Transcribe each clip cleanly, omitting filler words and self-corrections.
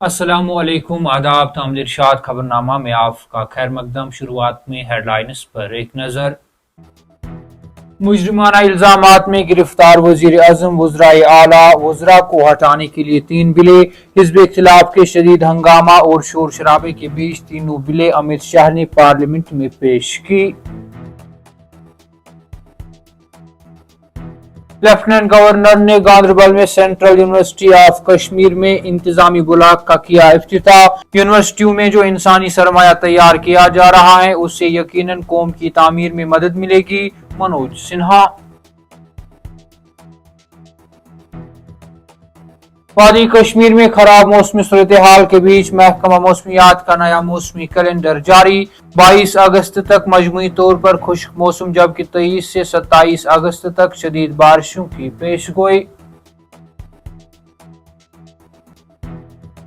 السلام علیکم، آداب، تعامل ارشاد خبرنامہ میں آپ کا خیر مقدم۔ شروعات میں ہیڈ لائنز پر ایک نظر۔ مجرمانہ الزامات میں گرفتار وزیر اعظم، وزرائے اعلیٰ، وزراء کو ہٹانے کے لیے 3 بلیں۔ حزب اختلاف کے شدید ہنگامہ اور شور شرابے کے بیچ تینوں بلیں امت شاہ نے پارلیمنٹ میں پیش کی۔ لیفٹیننٹ گورنر نے گاندربل میں سینٹرل یونیورسٹی آف کشمیر میں انتظامی بلاک کا کیا افتتاح۔ یونیورسٹیوں میں جو انسانی سرمایہ تیار کیا جا رہا ہے اس سے یقیناً قوم کی تعمیر میں مدد ملے گی، منوج سنہا۔ وادی کشمیر میں خراب موسمی صورتحال کے بیچ محکمہ موسمیات کا نیا موسمی کیلنڈر جاری۔ 22 اگست تک مجموعی طور پر خشک موسم جبکہ 23 سے 27 اگست تک شدید بارشوں کی پیش گوئی۔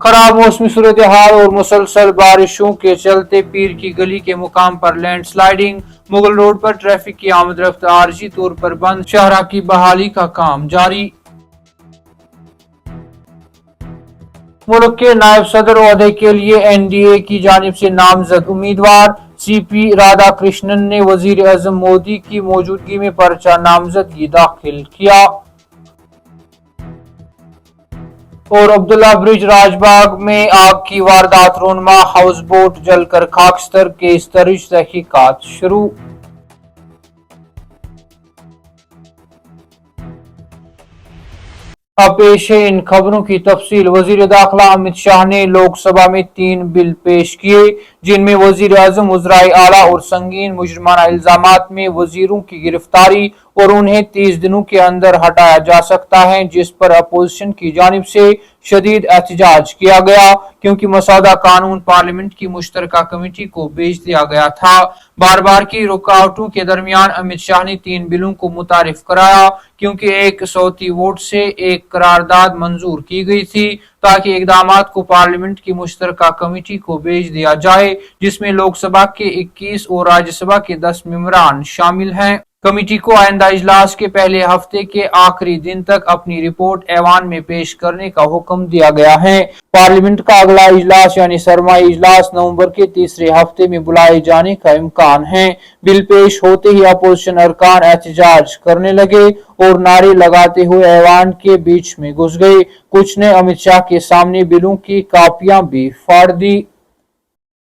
خراب موسمی صورتحال اور مسلسل بارشوں کے چلتے پیر کی گلی کے مقام پر لینڈ سلائیڈنگ، مغل روڈ پر ٹریفک کی آمد رفت عارضی طور پر بند، شاہراہ کی بحالی کا کام جاری۔ ملک کے نائب صدر عہدے کے لیے این ڈی اے کی جانب سے نامزد امیدوار سی پی رادھا کرشنن نے وزیر اعظم مودی کی موجودگی میں پرچہ نامزدگی داخل کیا۔ اور عبداللہ برج راج باغ میں آگ کی واردات رونما، ہاؤس بوٹ جل کر خاکستر، کیس درج، تحقیقات شروع۔ اب پیش ہے ان خبروں کی تفصیل۔ وزیر داخلہ امت شاہ نے لوک سبھا میں 3 بل پیش کیے جن میں وزیر اعظم، وزرائے اعلیٰ اور سنگین مجرمانہ الزامات میں وزیروں کی گرفتاری اور انہیں 30 دنوں کے اندر ہٹایا جا سکتا ہے، جس پر اپوزیشن کی جانب سے شدید احتجاج کیا گیا کیونکہ مسودہ قانون پارلیمنٹ کی مشترکہ کمیٹی کو بھیج دیا گیا تھا۔ بار بار کی رکاوٹوں کے درمیان امت شاہ نے 3 بلوں کو متعارف کرایا کیونکہ ایک صوتی ووٹ سے ایک قرارداد منظور کی گئی تھی تاکہ اقدامات کو پارلیمنٹ کی مشترکہ کمیٹی کو بھیج دیا جائے جس میں لوک سبھا کے 21 اور راجیہ سبھا کے 10 ممبران شامل ہیں۔ کمیٹی کو آئندہ اجلاس کے پہلے ہفتے کے آخری دن تک اپنی رپورٹ ایوان میں پیش کرنے کا حکم دیا گیا ہے۔ پارلیمنٹ کا اگلا اجلاس یعنی سرمائی اجلاس نومبر کے تیسرے ہفتے میں بلائے جانے کا امکان ہے۔ بل پیش ہوتے ہی اپوزیشن ارکان احتجاج کرنے لگے اور نعرے لگاتے ہوئے ایوان کے بیچ میں گھس گئے۔ کچھ نے امت شاہ کے سامنے بلوں کی کاپیاں بھی پھاڑ دی۔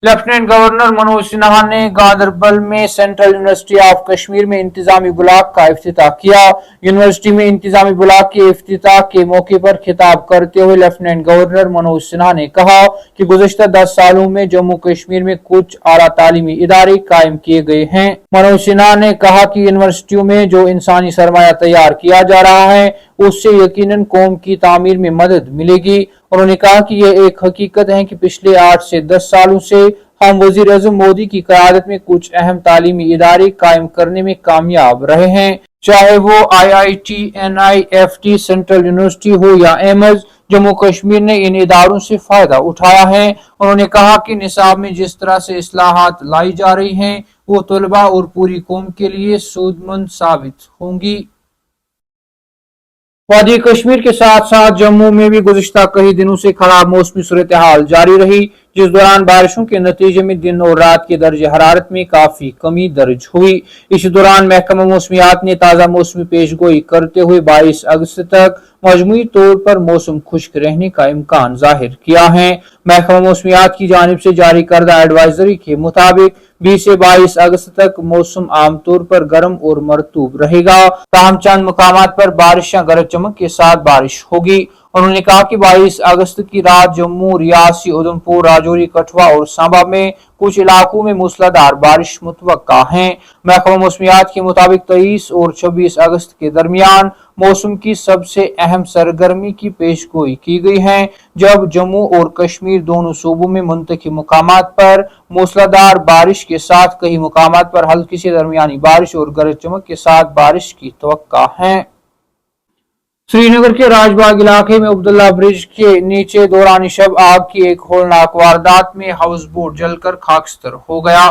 لیفٹیننٹ گورنر منوج سنہا نے گاندربل میں سینٹرل یونیورسٹی آف کشمیر میں انتظامی بلاک کا افتتاح کیا۔ یونیورسٹی میں انتظامی بلاک کے افتتاح کے موقع پر خطاب کرتے ہوئے لیفٹیننٹ گورنر منوج سنہا نے کہا کہ گزشتہ 10 سالوں میں جموں کشمیر میں کچھ اعلیٰ تعلیمی ادارے قائم کیے گئے ہیں۔ منوج سنہا نے کہا کہ یونیورسٹیوں میں جو انسانی سرمایہ تیار کیا جا رہا ہے اس سے یقیناً قوم کی تعمیر میں مدد ملے گی۔ انہوں نے کہا کہ یہ ایک حقیقت ہے کہ پچھلے 8 سے 10 سالوں سے ہم وزیر اعظم مودی کی قیادت میں کچھ اہم تعلیمی ادارے قائم کرنے میں کامیاب رہے ہیں، چاہے وہ I I T, N I F T, central university ہو یا ایمز۔ جموں کشمیر نے ان اداروں سے فائدہ اٹھایا ہے۔ انہوں نے کہا کہ نصاب میں جس طرح سے اصلاحات لائی جا رہی ہیں وہ طلباء اور پوری قوم کے لیے سودمند ثابت ہوں گی۔ وادی کشمیر کے ساتھ ساتھ جموں میں بھی گزشتہ کئی دنوں سے خراب موسمی صورتحال جاری رہی، جس دوران بارشوں کے نتیجے میں دن اور رات کے درجہ حرارت میں کافی کمی درج ہوئی۔ اس دوران محکمہ موسمیات نے تازہ موسمی پیش گوئی کرتے ہوئے 22 اگست تک مجموعی طور پر موسم خشک رہنے کا امکان ظاہر کیا ہے۔ محکمہ موسمیات کی جانب سے جاری کردہ ایڈوائزری کے مطابق 20 سے 22 اگست تک موسم عام طور پر گرم اور مرطوب رہے گا، تاہم چند مقامات پر بارش یا گرج چمک کے ساتھ بارش ہوگی۔ انہوں نے کہا کہ 22 اگست کی رات جموں، ریاسی، ادھمپور، راجوری، کٹھوا اور سانبا میں کچھ علاقوں میں موسلادھار بارش متوقع ہے۔ محکمہ موسمیات کے مطابق 23 اور 26 اگست کے درمیان موسم کی سب سے اہم سرگرمی کی پیش گوئی کی گئی ہے، جب جموں اور کشمیر دونوں صوبوں میں منتخب مقامات پر موسلادھار بارش کے ساتھ کئی مقامات پر ہلکی سے درمیانی بارش اور گرج چمک کے ساتھ بارش کی توقع ہے۔ سری نگر کے راج باغ علاقے میں عبداللہ برج کے نیچے دوران شب آگ کی ایک ہولناک واردات میں ہاؤس بوٹ جل کر خاکستر ہو گیا۔